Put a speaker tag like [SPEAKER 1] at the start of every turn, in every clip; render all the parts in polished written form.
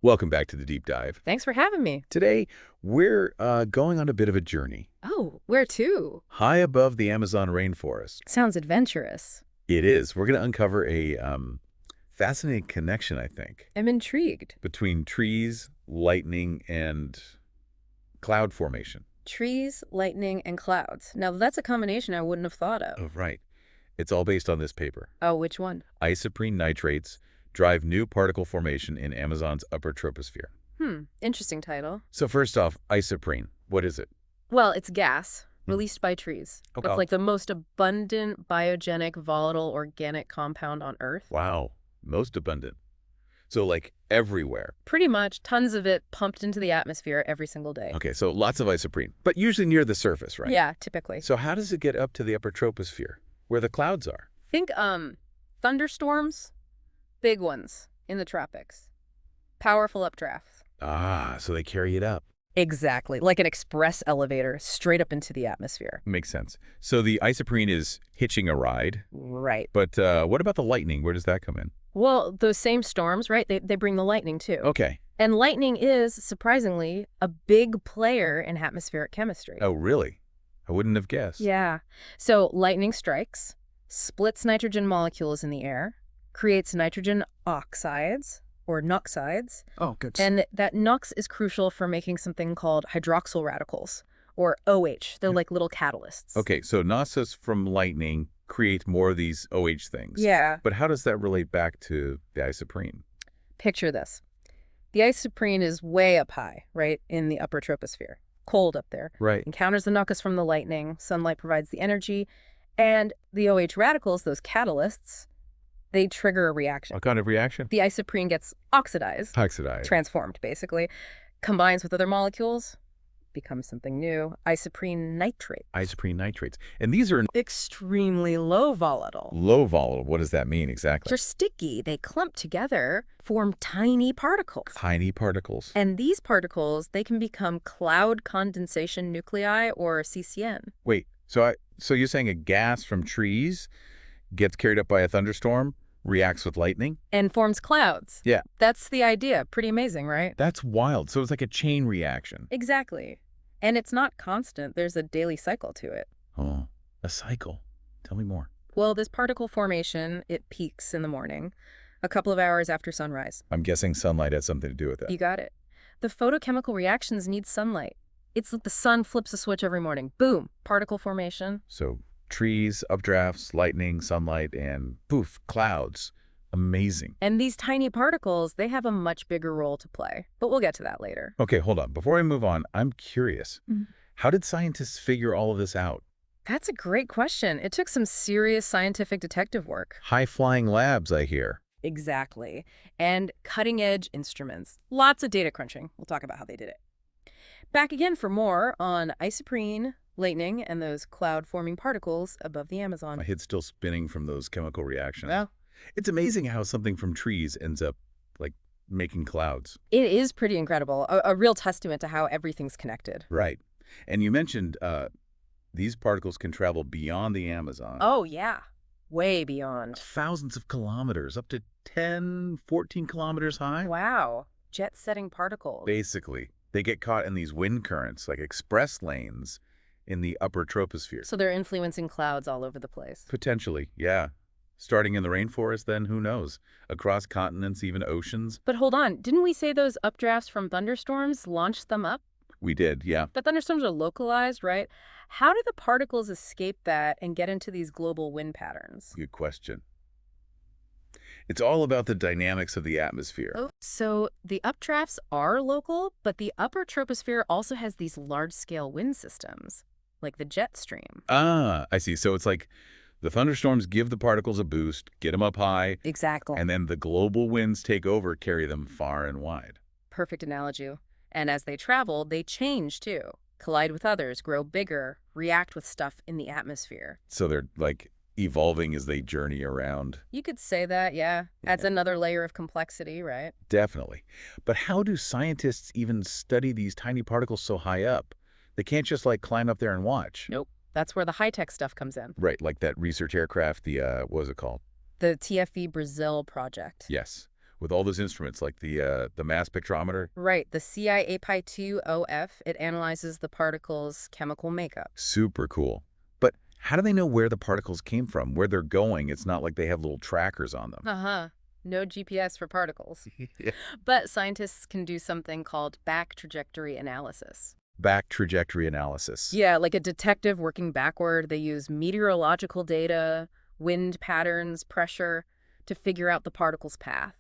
[SPEAKER 1] Welcome back to the Deep Dive.
[SPEAKER 2] Thanks for having me.
[SPEAKER 1] Today, we're going on a bit of a journey.
[SPEAKER 2] Oh, where to?
[SPEAKER 1] High above the Amazon rainforest.
[SPEAKER 2] Sounds adventurous.
[SPEAKER 1] It is. We're going to uncover a fascinating connection, I think,
[SPEAKER 2] I'm intrigued.
[SPEAKER 1] between trees, lightning, and cloud formation.
[SPEAKER 2] Trees, lightning, and clouds. Now, that's a combination I wouldn't have thought of.
[SPEAKER 1] Oh, right. It's all based on this paper.
[SPEAKER 2] Oh, which one?
[SPEAKER 1] Isoprene nitrates drive new particle formation in Amazon's upper troposphere.
[SPEAKER 2] Interesting title.
[SPEAKER 1] So first off, isoprene. What is it?
[SPEAKER 2] Well, it's gas released by trees.
[SPEAKER 1] Okay.
[SPEAKER 2] It's like the most abundant, biogenic, volatile, organic compound on Earth.
[SPEAKER 1] Wow. Most abundant. So like everywhere.
[SPEAKER 2] Pretty much tons of it pumped into the atmosphere every single day.
[SPEAKER 1] Okay, so lots of isoprene, but usually near the surface, right?
[SPEAKER 2] Yeah, typically.
[SPEAKER 1] So how does it get up to the upper troposphere, where the clouds are?
[SPEAKER 2] Think thunderstorms, big ones in the tropics. Powerful updrafts.
[SPEAKER 1] Ah, so they carry it up.
[SPEAKER 2] Exactly, like an express elevator straight up into the atmosphere.
[SPEAKER 1] Makes sense. So the isoprene is hitching a ride,
[SPEAKER 2] Right.
[SPEAKER 1] but what about the lightning? Where does that come in?
[SPEAKER 2] Well, those same storms, right, they bring the lightning too.
[SPEAKER 1] Okay.
[SPEAKER 2] And lightning is, surprisingly, a big player in atmospheric chemistry.
[SPEAKER 1] Oh, really? I wouldn't have guessed.
[SPEAKER 2] Yeah. So lightning strikes, splits nitrogen molecules in the air, creates nitrogen oxides, or noxides,
[SPEAKER 1] Oh, good.
[SPEAKER 2] and that NOx is crucial for making something called hydroxyl radicals, or OH. They're like little catalysts.
[SPEAKER 1] Okay, so NASA's from lightning create more of these OH things.
[SPEAKER 2] Yeah.
[SPEAKER 1] But how does that relate back to the isoprene?
[SPEAKER 2] Picture this. The isoprene is way up high, right, in the upper troposphere. Cold up there.
[SPEAKER 1] Right.
[SPEAKER 2] Encounters the NOx from the lightning. Sunlight provides the energy. And the OH radicals, those catalysts, they trigger a reaction.
[SPEAKER 1] What kind of reaction?
[SPEAKER 2] The isoprene gets oxidized,
[SPEAKER 1] Oxidized.
[SPEAKER 2] transformed, basically, combines with other molecules, becomes something new, isoprene nitrate.
[SPEAKER 1] Isoprene nitrates. And these are
[SPEAKER 2] Extremely low volatile.
[SPEAKER 1] low volatile. What does that mean exactly?
[SPEAKER 2] They're sticky. They clump together, form tiny particles.
[SPEAKER 1] Tiny particles.
[SPEAKER 2] And these particles, they can become cloud condensation nuclei, or CCN.
[SPEAKER 1] Wait, so you're saying a gas from trees gets carried up by a thunderstorm, reacts with lightning?
[SPEAKER 2] And forms clouds.
[SPEAKER 1] Yeah.
[SPEAKER 2] That's the idea. Pretty amazing, right?
[SPEAKER 1] That's wild. So it's like a chain reaction.
[SPEAKER 2] Exactly. And it's not constant. There's a daily cycle to it.
[SPEAKER 1] Oh, a cycle. Tell me more.
[SPEAKER 2] Well, this particle formation, it peaks in the morning, a couple of hours after sunrise.
[SPEAKER 1] I'm guessing sunlight has something to do with that.
[SPEAKER 2] You got it. The photochemical reactions need sunlight. It's like the sun flips a switch every morning. Boom, particle formation.
[SPEAKER 1] So trees, updrafts, lightning, sunlight, and poof, clouds. Amazing.
[SPEAKER 2] And these tiny particles, they have a much bigger role to play. But we'll get to that later.
[SPEAKER 1] Okay, hold on. Before I move on, I'm curious.
[SPEAKER 2] Mhm.
[SPEAKER 1] How did scientists figure all of this out?
[SPEAKER 2] That's a great question. It took some serious scientific detective work.
[SPEAKER 1] High-flying labs, I hear.
[SPEAKER 2] Exactly. And cutting-edge instruments. Lots of data crunching. We'll talk about how they did it. Back again for more on isoprene, lightning, and those cloud-forming particles above the Amazon.
[SPEAKER 1] My head's still spinning from those chemical reactions.
[SPEAKER 2] Well,
[SPEAKER 1] It's amazing how something from trees ends up, like, making clouds.
[SPEAKER 2] it is pretty incredible. A real testament to how everything's connected.
[SPEAKER 1] Right. And you mentioned these particles can travel beyond the Amazon.
[SPEAKER 2] Oh, yeah. Way beyond.
[SPEAKER 1] Thousands of kilometers, up to 10, 14 kilometers high.
[SPEAKER 2] Wow. Jet-setting particles.
[SPEAKER 1] Basically, they get caught in these wind currents, like express lanes in the upper troposphere.
[SPEAKER 2] So they're influencing clouds all over the place.
[SPEAKER 1] Potentially, yeah. Starting in the rainforest, then who knows? Across continents, even oceans.
[SPEAKER 2] But hold on, didn't we say those updrafts from thunderstorms launched them up?
[SPEAKER 1] We did, yeah.
[SPEAKER 2] But thunderstorms are localized, right? How do the particles escape that and get into these global wind patterns?
[SPEAKER 1] Good question. It's all about the dynamics of the atmosphere.
[SPEAKER 2] Oh, so the updrafts are local, but the upper troposphere also has these large-scale wind systems, like the jet stream.
[SPEAKER 1] Ah, I see. So it's like the thunderstorms give the particles a boost, get them up high,
[SPEAKER 2] Exactly.
[SPEAKER 1] and then the global winds take over, carry them far and wide.
[SPEAKER 2] Perfect analogy. And as they travel, they change too. Collide with others, grow bigger, react with stuff in the atmosphere.
[SPEAKER 1] So they're like evolving as they journey around.
[SPEAKER 2] You could say that, yeah. Adds another layer of complexity, right?
[SPEAKER 1] Definitely. But how do scientists even study these tiny particles so high up? They can't just like climb up there and watch.
[SPEAKER 2] Nope. That's where the high-tech stuff comes in.
[SPEAKER 1] Right, like that research aircraft, the, what was it called?
[SPEAKER 2] The TFE Brazil project.
[SPEAKER 1] Yes. with all those instruments like the mass spectrometer.
[SPEAKER 2] Right, the CI-API-2OF, it analyzes the particles' chemical makeup.
[SPEAKER 1] Super cool. But how do they know where the particles came from, where they're going? It's not like they have little trackers on them.
[SPEAKER 2] Uh-huh. No GPS for particles.
[SPEAKER 1] Yeah.
[SPEAKER 2] But scientists can do something called back trajectory analysis.
[SPEAKER 1] Back trajectory analysis.
[SPEAKER 2] Yeah, like a detective working backward, they use meteorological data, wind patterns, pressure, to figure out the particle's path.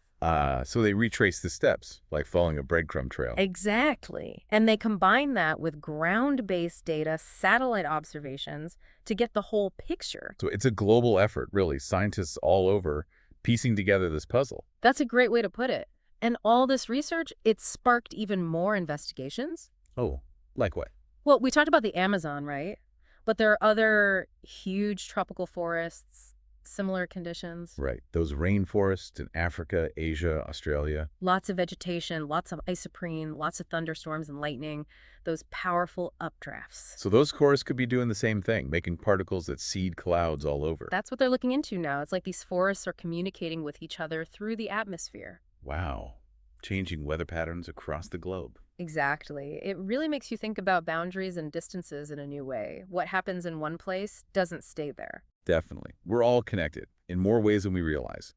[SPEAKER 1] So they retrace the steps, like following a breadcrumb trail.
[SPEAKER 2] Exactly. And they combine that with ground-based data, satellite observations, to get the whole picture.
[SPEAKER 1] So it's a global effort, really. Scientists all over piecing together this puzzle.
[SPEAKER 2] That's a great way to put it. And all this research, it sparked even more investigations.
[SPEAKER 1] Oh, like what?
[SPEAKER 2] Well, we talked about the Amazon, right? But there are other huge tropical forests, similar conditions.
[SPEAKER 1] Right. Those rainforests in Africa, Asia, Australia.
[SPEAKER 2] Lots of vegetation, lots of isoprene, lots of thunderstorms and lightning, those powerful updrafts.
[SPEAKER 1] So those cores could be doing the same thing, making particles that seed clouds all over.
[SPEAKER 2] That's what they're looking into now. It's like these forests are communicating with each other through the atmosphere.
[SPEAKER 1] Wow. Changing weather patterns across the globe.
[SPEAKER 2] Exactly. It really makes you think about boundaries and distances in a new way. What happens in one place doesn't stay there.
[SPEAKER 1] Definitely. We're all connected in more ways than we realize.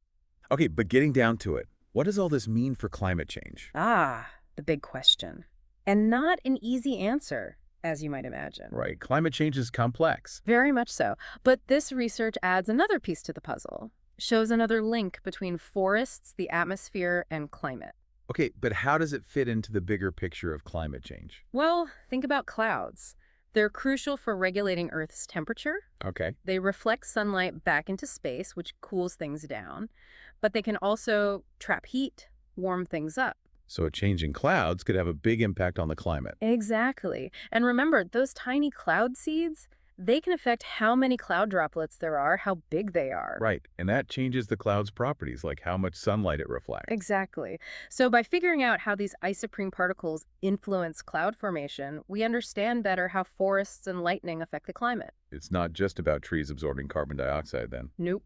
[SPEAKER 1] Okay, but getting down to it, what does all this mean for climate change?
[SPEAKER 2] Ah, the big question. And not an easy answer, as you might imagine.
[SPEAKER 1] Right. Climate change is complex.
[SPEAKER 2] Very much so. But this research adds another piece to the puzzle, shows another link between forests, the atmosphere, and climate.
[SPEAKER 1] Okay, but how does it fit into the bigger picture of climate change?
[SPEAKER 2] Well, think about clouds. They're crucial for regulating Earth's temperature.
[SPEAKER 1] Okay.
[SPEAKER 2] They reflect sunlight back into space, which cools things down. But they can also trap heat, warm things up.
[SPEAKER 1] So a change in clouds could have a big impact on the climate.
[SPEAKER 2] Exactly. And remember, those tiny cloud seeds, they can affect how many cloud droplets there are, how big they are.
[SPEAKER 1] Right, and that changes the cloud's properties, like how much sunlight it reflects.
[SPEAKER 2] Exactly. So by figuring out how these isoprene particles influence cloud formation, we understand better how forests and lightning affect the climate.
[SPEAKER 1] It's not just about trees absorbing carbon dioxide then.
[SPEAKER 2] Nope.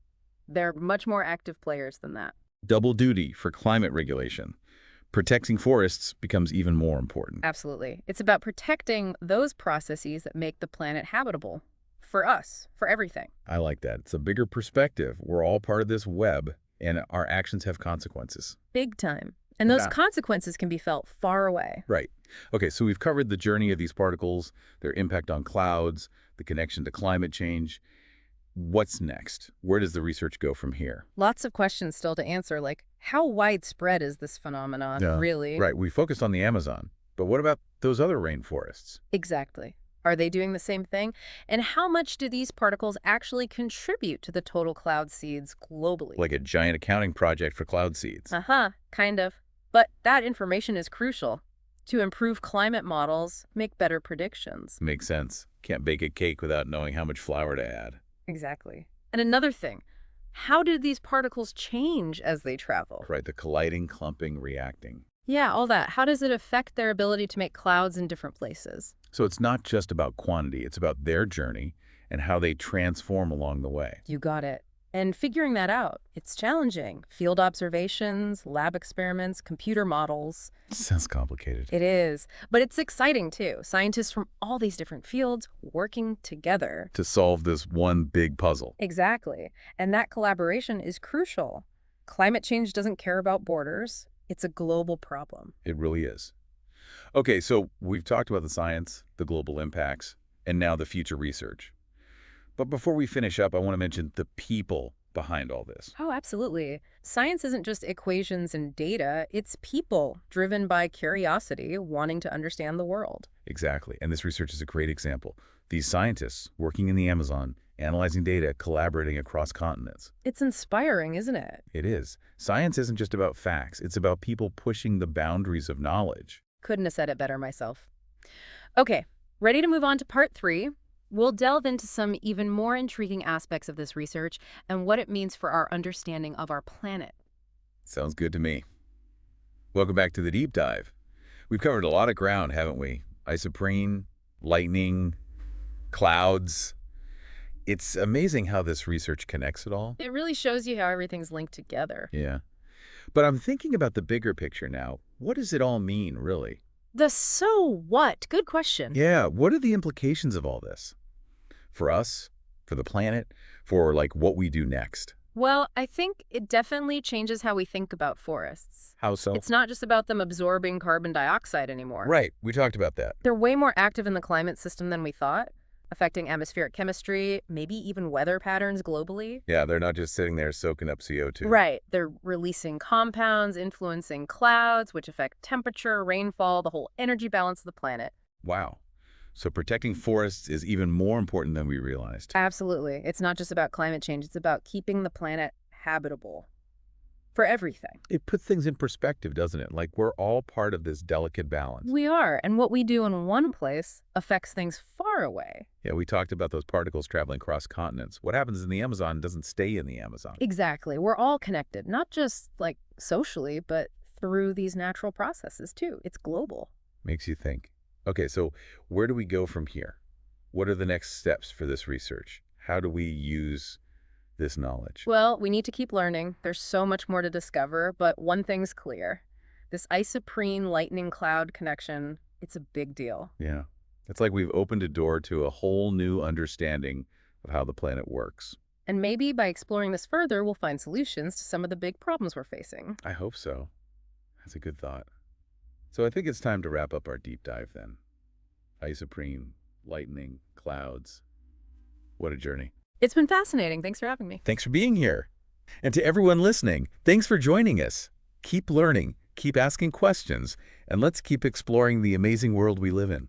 [SPEAKER 2] They're much more active players than that.
[SPEAKER 1] Double duty for climate regulation. Protecting forests becomes even more important.
[SPEAKER 2] Absolutely. It's about protecting those processes that make the planet habitable. For us, for everything.
[SPEAKER 1] I like that. It's a bigger perspective. We're all part of this web, and our actions have consequences.
[SPEAKER 2] Big time. And those
[SPEAKER 1] Yeah.
[SPEAKER 2] consequences can be felt far away.
[SPEAKER 1] Right. Okay, so we've covered the journey of these particles, their impact on clouds, the connection to climate change. What's next? Where does the research go from here?
[SPEAKER 2] Lots of questions still to answer, like how widespread is this phenomenon,
[SPEAKER 1] Yeah.
[SPEAKER 2] really?
[SPEAKER 1] Right, we focused on the Amazon, but what about those other rainforests?
[SPEAKER 2] Exactly. Are they doing the same thing? And how much do these particles actually contribute to the total cloud seeds globally?
[SPEAKER 1] Like a giant accounting project for cloud seeds.
[SPEAKER 2] Uh-huh, kind of. But that information is crucial to improve climate models, make better predictions.
[SPEAKER 1] Makes sense. Can't bake a cake without knowing how much flour to add.
[SPEAKER 2] Exactly. And another thing, how do these particles change as they travel?
[SPEAKER 1] Right, the colliding, clumping, reacting.
[SPEAKER 2] Yeah, all that. How does it affect their ability to make clouds in different places?
[SPEAKER 1] So it's not just about quantity, it's about their journey and how they transform along the way.
[SPEAKER 2] You got it. And figuring that out, it's challenging. Field observations, lab experiments, computer models.
[SPEAKER 1] Sounds complicated.
[SPEAKER 2] It is. But it's exciting, too. Scientists from all these different fields working together.
[SPEAKER 1] To solve this one big puzzle.
[SPEAKER 2] Exactly. And that collaboration is crucial. Climate change doesn't care about borders. It's a global problem.
[SPEAKER 1] It really is. Okay, so we've talked about the science, the global impacts, and now the future research. But before we finish up, I want to mention the people behind all this.
[SPEAKER 2] Oh, absolutely. Science isn't just equations and data. It's people driven by curiosity, wanting to understand the world.
[SPEAKER 1] Exactly, and this research is a great example. These scientists working in the Amazon, analyzing data, collaborating across continents.
[SPEAKER 2] It's inspiring, isn't it?
[SPEAKER 1] It is. Science isn't just about facts. It's about people pushing the boundaries of knowledge.
[SPEAKER 2] Couldn't have said it better myself. Okay, ready to move on to part 3. We'll delve into some even more intriguing aspects of this research and what it means for our understanding of our planet.
[SPEAKER 1] Sounds good to me. Welcome back to the deep dive. We've covered a lot of ground, haven't we? Isoprene, lightning, clouds. It's amazing how this research connects it all.
[SPEAKER 2] It really shows you how everything's linked together.
[SPEAKER 1] Yeah. But I'm thinking about the bigger picture now. What does it all mean, really?
[SPEAKER 2] The so what? Good question.
[SPEAKER 1] Yeah, what are the implications of all this? For us, for the planet, for, like, what we do next?
[SPEAKER 2] Well, I think it definitely changes how we think about forests.
[SPEAKER 1] How so?
[SPEAKER 2] It's not just about them absorbing carbon dioxide anymore.
[SPEAKER 1] Right, we talked about that.
[SPEAKER 2] They're way more active in the climate system than we thought, affecting atmospheric chemistry, maybe even weather patterns globally.
[SPEAKER 1] Yeah, they're not just sitting there soaking up CO2.
[SPEAKER 2] Right. They're releasing compounds, influencing clouds, which affect temperature, rainfall, the whole energy balance of the planet.
[SPEAKER 1] Wow. So protecting forests is even more important than we realized.
[SPEAKER 2] Absolutely. It's not just about climate change, it's about keeping the planet habitable for everything.
[SPEAKER 1] It puts things in perspective, doesn't it? Like we're all part of this delicate balance.
[SPEAKER 2] We are, and what we do in one place affects things far away.
[SPEAKER 1] Yeah, we talked about those particles traveling across continents. What happens in the Amazon doesn't stay in the Amazon.
[SPEAKER 2] Exactly. We're all connected, not just like socially, but through these natural processes too. It's global.
[SPEAKER 1] Makes you think. Okay, so where do we go from here? What are the next steps for this research? How do we use this knowledge?
[SPEAKER 2] Well, we need to keep learning. There's so much more to discover, but one thing's clear. This isoprene lightning cloud connection, it's a big deal.
[SPEAKER 1] Yeah, it's like we've opened a door to a whole new understanding of how the planet works.
[SPEAKER 2] And maybe by exploring this further, we'll find solutions to some of the big problems we're facing.
[SPEAKER 1] I hope so. That's a good thought. So I think it's time to wrap up our deep dive then. Isoprene, lightning, clouds. What a journey.
[SPEAKER 2] It's been fascinating. Thanks for having me.
[SPEAKER 1] Thanks for being here. And to everyone listening, thanks for joining us. Keep learning, keep asking questions, and let's keep exploring the amazing world we live in.